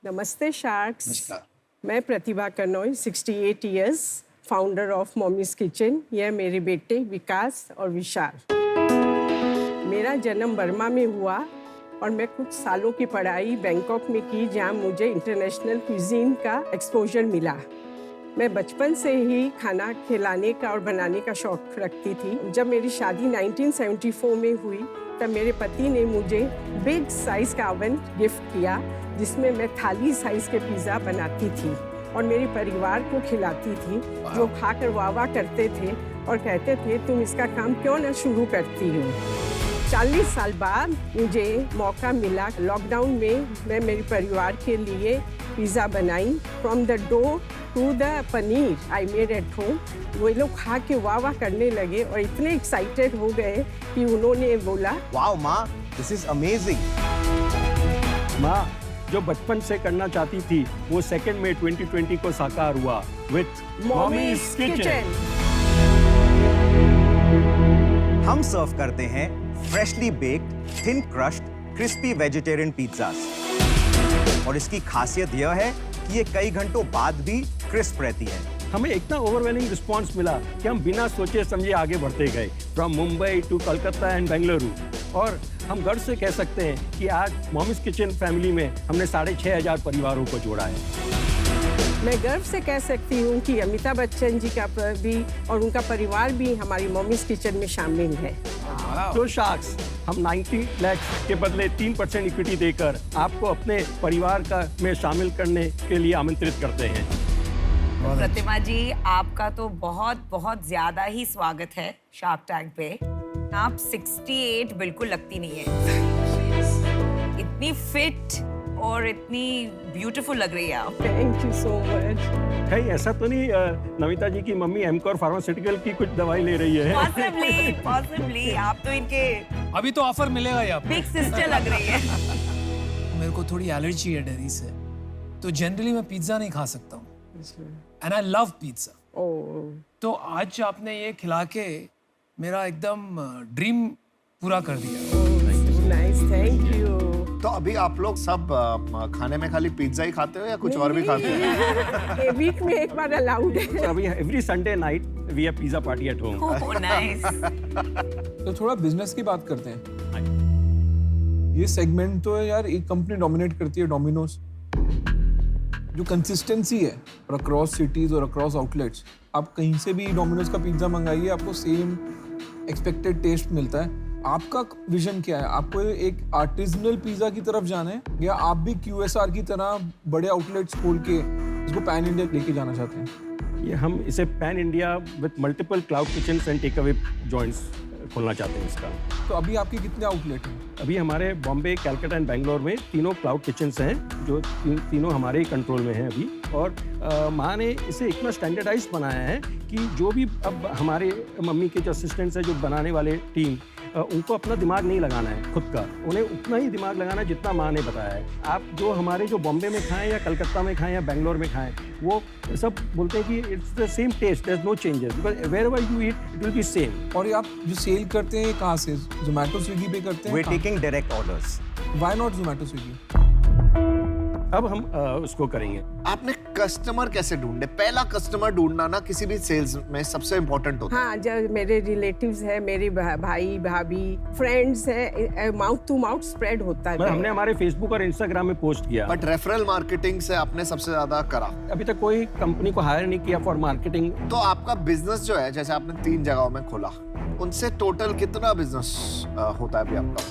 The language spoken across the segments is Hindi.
नमस्ते शार्क्स। नमस्कार। मैं Pratibha Kanoi, 68 years, founder of Mommy's Kitchen. यह मेरे बेटे विकास और विशाल। मेरा जन्म बर्मा में हुआ और मैं कुछ सालों की पढ़ाई बैंकॉक में की, जहाँ मुझे इंटरनेशनल क्विजीन का एक्सपोजर मिला। मैं बचपन से ही खाना खिलाने का और बनाने का शौक रखती थी। जब मेरी शादी 1974 में हुई तब मेरे पति ने मुझे बिग साइज का ओवन गिफ्ट किया, जिसमें मैं थाली साइज के पिज़्ज़ा बनाती थी और मेरे परिवार को खिलाती थी, जो खाकर वाह करते थे और कहते थे तुम इसका काम क्यों ना शुरू करती हो। 40 साल बाद मुझे मौका मिला। लॉकडाउन में मैं मेरे परिवार के लिए पिज़्ज़ा बनाई। From the dough to the paneer I made at home. वो लोग खा के वाह करने लगे और इतने एक्साइटेड हो गए कि उन्होंने बोला, वाओ माँ, दिस इज अमेजिंग। माँ जो बचपन से करना चाहती थी वो 2 मई 2020 को साकार हुआ विथ मॉमीज किचन। हम सर्व करते हैं freshly baked, thin crushed, crispy vegetarian pizzas और इसकी खासियत यह है कि ये कई घंटों बाद भी क्रिस्प रहती है। हमें इतना ओवरवेलमिंग रिस्पांस मिला कि हम बिना सोचे समझे आगे बढ़ते गए, from Mumbai to Kolkata and Bengaluru. और हम गर्व से कह सकते हैं कि आज मॉमीज किचन फैमिली में हमने 6,500 परिवारों को जोड़ा है। मैं गर्व से कह सकती हूँ कि अमिताभ बच्चन जी का भी और उनका परिवार भी हमारी मॉमीज किचन में शामिल है। तो शार्क्स, हम 90 लाख के बदले 3% इक्विटी देकर आपको अपने परिवार का में शामिल करने के लिए आमंत्रित करते हैं। प्रतिमा जी, आपका तो बहुत बहुत ज्यादा ही स्वागत है शार्क टैंक पे। आप 68 बिल्कुल लगती नहीं है। इतनी फिट और इतनी ब्यूटीफुल लग रही है आप। Thank you so much. कहीं ऐसा तो नहीं नमिता जी की मम्मी एमकॉर फार्मास्यूटिकल की कुछ दवाई ले रही है? पॉसिबली आप तो इनके अभी तो ऑफर मिलेगा ही आपको। बिग सिस्टर लग रही है। मेरे को थोड़ी एलर्जी है डेयरी से, तो जनरली मैं पिज्जा नहीं खा सकता हूँ। And I love pizza. तो आज आपने ये खिला के मेरा एकदम ड्रीम पूरा कर दिया। Nice, thank you. तो अभी आप लोग सब खाने में खाली पिज्जा ही खाते हो या कुछ और भी खाते हो? वीक में एक बार अलाउड है। So अभी every Sunday night we have pizza party at home. Oh nice. तो थोड़ा बिजनेस की बात करते हैं। ये सेगमेंट तो है यार, एक कंपनी डोमिनेट करती है, डोमिनोज। जो कंसिस्टेंसी है और अक्रॉस सिटीज और अक्रॉस आउटलेट्स, आप कहीं से भी डोमिनोज का पिज्जा मंगाइए, आपको सेम एक्सपेक्टेड टेस्ट मिलता है। आपका विजन क्या है? आपको एक आर्टिजनल पिज्जा की तरफ जाना है या आप भी QSR की तरह बड़े आउटलेट्स खोल के इसको पैन इंडिया लेके जाना चाहते हैं? ये हम इसे pan India with multiple cloud kitchen and take away joints खोलना चाहते हैं इसका। तो अभी आपके कितने आउटलेट हैं? अभी हमारे बॉम्बे, कलकत्ता एंड बेंगलोर में तीनों क्लाउड किचन्स हैं, जो तीनों हमारे ही कंट्रोल में हैं अभी। और माँ ने इसे इतना स्टैंडर्डाइज बनाया है कि जो भी अब हमारे मम्मी के जो असिस्टेंट्स हैं, जो बनाने वाले टीम, उनको अपना दिमाग नहीं लगाना है खुद का, उन्हें उतना ही दिमाग लगाना है जितना माँ ने बताया है। आप जो हमारे जो बॉम्बे में खाएं या कलकत्ता में खाएं या बेंगलोर में खाएं, वो सब बोलते हैं कि it's the same taste, there is no changes, because wherever you eat it will be same. और ये आप जो सेल करते हैं कहाँ से? जोमेटो, स्विगी पे करते हैं? We are taking direct orders. Why not Zomato, Swiggy? अब हम उसको करेंगे। आपने कस्टमर कैसे ढूंढे? पहला कस्टमर ढूंढना ना किसी भी सेल्स में सबसे इम्पोर्टेंट होता है। हाँ, जब मेरे रिलेटिव्स है, मेरे भाई भाभी, फ्रेंड्स है, माउथ टू माउथ स्प्रेड होता है। हमने हमारे फेसबुक और इंस्टाग्राम में पोस्ट किया। बट रेफरल मार्केटिंग से आपने सबसे ज्यादा करा। अभी तक कोई कंपनी को हायर नहीं किया फॉर मार्केटिंग। तो आपका बिजनेस जो है, जैसे आपने 3 जगहों में खोला, उनसे टोटल कितना बिजनेस होता है अभी आपका?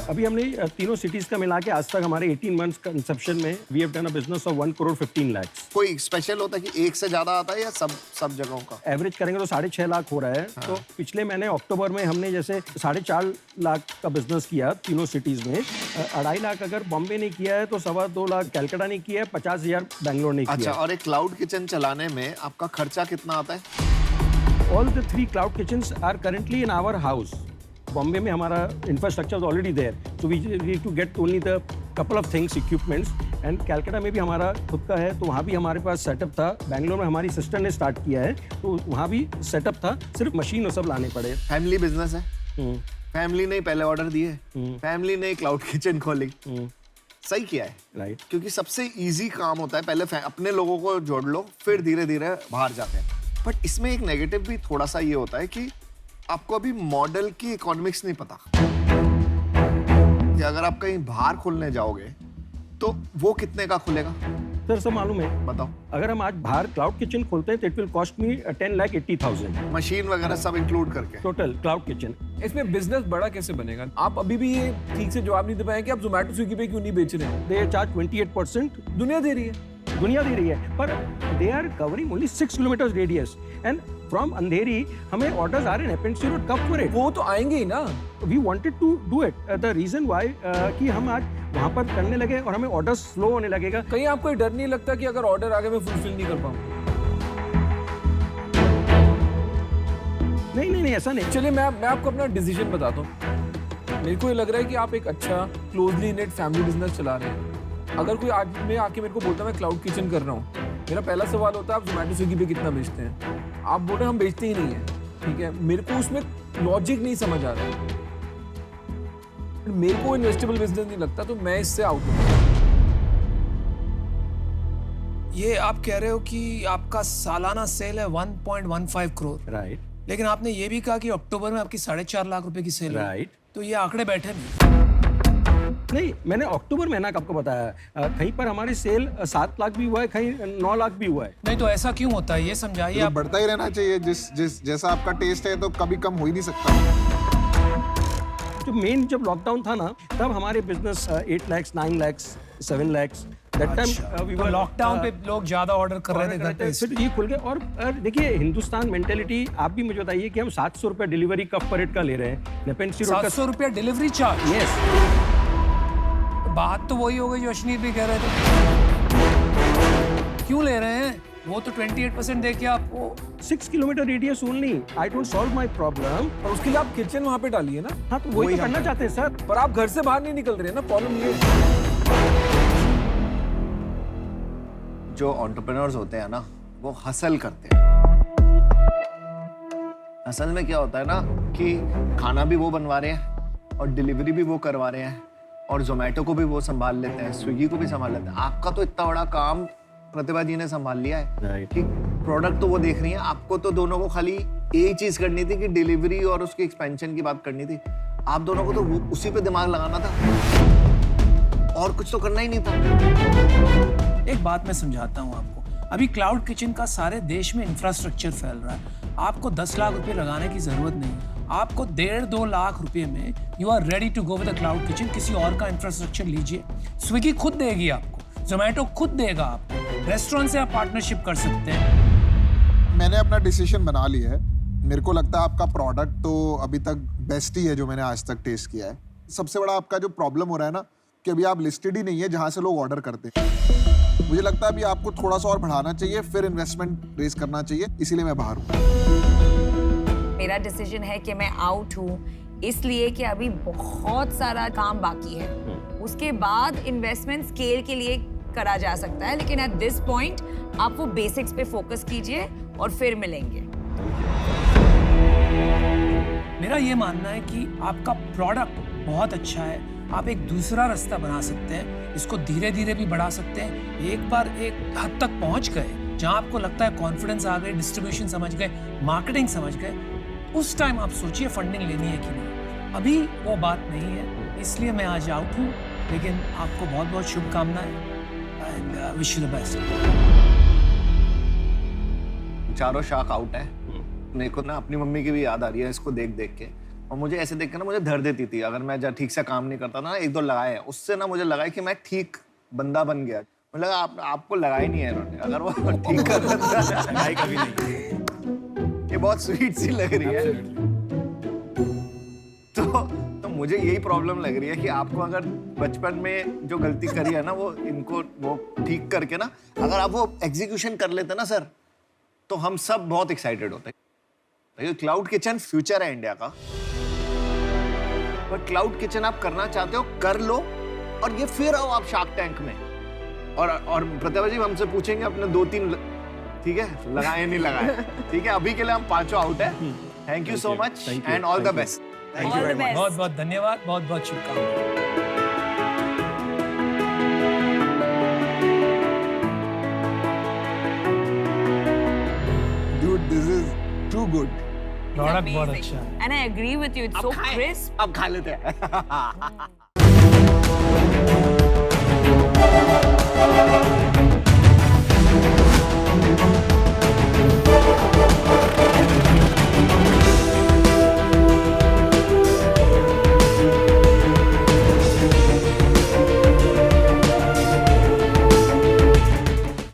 अभी हमने तीनों सिटीज का मिला के आज तक हमारे 18 मंथ्स कंसेप्शन में we have done a business of 1 crore 15 lakh. कोई स्पेशल होता है कि एक से ज्यादा आता है या सब जगहों का एवरेज करेंगे तो 6.5 लाख हो रहा है। हाँ। तो पिछले महीने अक्टूबर में हमने जैसे 4.5 लाख का बिजनेस किया तीनों सिटीज में। 2.5 लाख अगर बॉम्बे ने किया है तो 2.25 लाख कलकत्ता ने किया है, 50,000 बेंगलोर ने किया। अच्छा, और एक क्लाउड किचन चलाने में आपका खर्चा कितना आता है? All the 3 cloud kitchens are currently in our house. Bombay में हमारा infrastructure is already there, so we need to get only the couple of things, equipments. And Calcutta में भी हमारा खुद का है, तो वहाँ भी हमारे पास सेटअप था। बेंगलोर में हमारी सिस्टर ने स्टार्ट किया है, तो वहाँ भी सेटअप था, सिर्फ मशीन और सब लाने पड़े। फैमिली बिजनेस है, फैमिली ने पहले ऑर्डर दिए, फैमिली ने क्लाउड किचन खोली, सही किया है राइट। क्योंकि सबसे इजी काम होता है पहले अपने लोगों को जोड़ लो फिर धीरे धीरे बाहर जाते हैं। बट इसमें एक नेगेटिव भी थोड़ा सा ये होता है कि आपको अभी मॉडल की इकोनॉमिक्स नहीं पता कि अगर आप कहीं बाहर खोलने जाओगे तो वो कितने का खुलेगा। सर सब मालूम है, बताओ। अगर हम आज बाहर क्लाउड किचन खोलते हैं तो it will cost me 10,80,000 machine वगैरह सब इंक्लूड करके टोटल क्लाउड किचन। इसमें बिजनेस बड़ा कैसे बनेगा? आप अभी भी ये ठीक से जवाब नहीं दे पाए कि आप जोमेटो स्विगी पे क्यों नहीं बेच रहे हैं? दे चार्ज 28%, दुनिया दे रही है, दुनिया दे रही है, पर they are covering only 6 kilometre radius and from Andheri हमें ऑर्डर्स आ रहे हैं पेंसी रोड कब फॉर इट। वो तो आएंगे ही ना। We wanted to do it, the reason why कि हम आज वहां पर करने लगे और हमें ऑर्डर स्लो होने लगेगा। कहीं आपको ये डर नहीं लगता कि अगर ऑर्डर आगे मैं फुलफिल नहीं कर पाऊँ? नहीं ऐसा नहीं। चलिए मैं आपको अपना डिसीजन बताता हूँ। मेरे को ये लग रहा है कि आप एक अच्छा क्लोजली नेट फैमिली बिजनेस चला रहे हैं। अगर कोई आज में आके मेरे को बोलता है मैं क्लाउड किचन कर रहा हूँ, मेरा पहला सवाल होता है आप जोमेटो स्विगी पे कितना बेचते हैं? आप बोल रहे हैं हम बेचते ही नहीं है, ठीक है। मेरे को उसमें लॉजिक नहीं समझ आ रहा है, मेरे को इन्वेस्टेबल बिजनेस नहीं लगता, तो मैं इससे आउट हूँ। ये आप कह रहे हो कि आपका सालाना सेल है 1.15 करोड़, राइट। लेकिन आपने ये भी कहा कि अक्टूबर में आपकी 4.5 लाख रुपए की सेल है, राइट। तो ये आंकड़े बैठे नहीं। मैंने अक्टूबर महीना का आपको बताया। कहीं पर हमारी सेल 7 लाख भी हुआ है, कहीं 9 लाख भी हुआ है। नहीं तो ऐसा क्यों होता है ये समझाइए तो आप। बढ़ता ही रहना चाहिए, जिस जैसा आपका टेस्ट है तो कभी कम हो ही नहीं सकता। जो मेन जब लॉकडाउन था ना तब हमारे business 8 lakh 9 lakh 7 lakh that time we were lockdown पे लोग ज्यादा ऑर्डर कर रहे थे घर पे। फिर ये खुल गए। और देखिए हिंदुस्तान मेंटेलिटी, आप भी मुझे बताइए कि हम 700 रुपए डिलीवरी कप पर रेट का ले रहे हैं नेपेंसी रोड का। 700 रुपया डिलीवरी चार्ज। यस, बात तो वही हो गई जो अश्नीर भी कह रहे थे। क्यों ले रहे हैं? वो तो 28% दे के आपको 6 kilometre radius only. I don't solve my problem. और उसके लिए आप किचन वहाँ पे डालिए ना। हाँ तो वही तो करना चाहते हैं सर। पर आप घर से बाहर नहीं निकल रहे हैं ना, प्रॉब्लम ये। जो एंटरप्रेन्योर्स होते हैं ना वो हसल करते हैं। असल में क्या होता है ना कि खाना भी वो बनवा रहे हैं और डिलीवरी भी वो करवा रहे हैं और जोमेटो को भी वो संभाल लेते हैं, स्विगी को भी संभाल लेते हैं। आपका तो इतना बड़ा काम प्रतिभा जी ने संभाल लिया है कि प्रोडक्ट तो वो देख रही है, आपको तो दोनों को खाली एक चीज करनी थी कि डिलीवरी और उसकी एक्सपेंशन की बात करनी थी। आप दोनों को तो उसी पे दिमाग लगाना था और कुछ तो करना ही नहीं था। एक बात मैं समझाता हूँ आपको। अभी क्लाउड किचन का सारे देश में इंफ्रास्ट्रक्चर फैल रहा है। आपको 10 लाख रुपए लगाने की जरूरत नहीं। आपको 1.5-2 लाख रुपए में you are ready to go with the cloud kitchen. किसी और का इंफ्रास्ट्रक्चर लीजिए, स्विगी खुद देगी आपको, जोमेटो खुद देगा आपको, रेस्टोरेंट से आप पार्टनरशिप कर सकते हैं। मैंने अपना डिसीजन बना लिया है। मेरे को लगता है आपका प्रोडक्ट तो अभी तक बेस्ट ही है जो मैंने आज तक टेस्ट किया है। सबसे बड़ा आपका जो प्रॉब्लम हो रहा है ना कि अभी आप लिस्टेड ही नहीं है जहां से लोग ऑर्डर करते हैं। मुझे लगता है अभी आपको थोड़ा सा और बढ़ाना चाहिए, फिर इन्वेस्टमेंट रेज करना चाहिए, इसीलिए मैं बाहर हूँ। मेरा डिसीजन है कि मैं आउट हूँ इसलिए कि अभी बहुत सारा काम बाकी है। उसके बाद इन्वेस्टमेंट स्केल के लिए करा जा सकता है, लेकिन एट दिस पॉइंट आप वो बेसिक्स पे फोकस कीजिए और फिर मिलेंगे। मेरा ये मानना है कि आपका प्रोडक्ट बहुत अच्छा है। आप एक दूसरा रास्ता बना सकते हैं, इसको धीरे धीरे भी बढ़ा सकते हैं। एक बार एक हद तक पहुंच गए जहां आपको लगता है कॉन्फिडेंस आ गए, डिस्ट्रीब्यूशन समझ गए, मार्केटिंग समझ गए, उस टाइम आप सोचिए फंडिंग लेनी है कि नहीं। अभी वो बात नहीं है, इसलिए मैं आज आउट हूँ। लेकिन आपको बहुत बहुत शुभकामनाएं and wish you the best. चारों शाख आउट है। मेरे को ना अपनी मम्मी की भी याद आ रही है इसको देख देख के, और मुझे ऐसे देख के ना मुझे धर देती थी अगर मैं ठीक से काम नहीं करता ना। 1-2 लगाए, उससे ना मुझे लगा कि मैं ठीक बंदा बन गया। मुझे लगा आपको लगा ही नहीं है इन्होंने, अगर वो ठीक कर देता लगाई कभी नहीं। ये बहुत स्वीट सी लग रही है। तो मुझे यही प्रॉब्लम लग रही है कि आपको अगर बचपन में जो गलती करी है ना वो इनको वो ठीक करके ना अगर आप वो एग्जीक्यूशन कर लेते ना सर, तो हम सब बहुत एक्साइटेड होते हैं। क्लाउड किचन फ्यूचर है इंडिया का, पर क्लाउड किचन आप करना चाहते हो कर लो और ये फिर आओ आप शार्क टैंक में। और प्रतिभा जी हमसे पूछेंगे अपने 2-3 ठीक है लगाए नहीं लगाए, ठीक है। अभी के लिए हम 5 आउट है। Thank you so much and all the best. All the best. बहुत बहुत धन्यवाद, बहुत बहुत शुभकामनाएं। To good. प्रोडक्ट बहुत अच्छा है। And I agree with you. It's so crisp. अब खा लेते हैं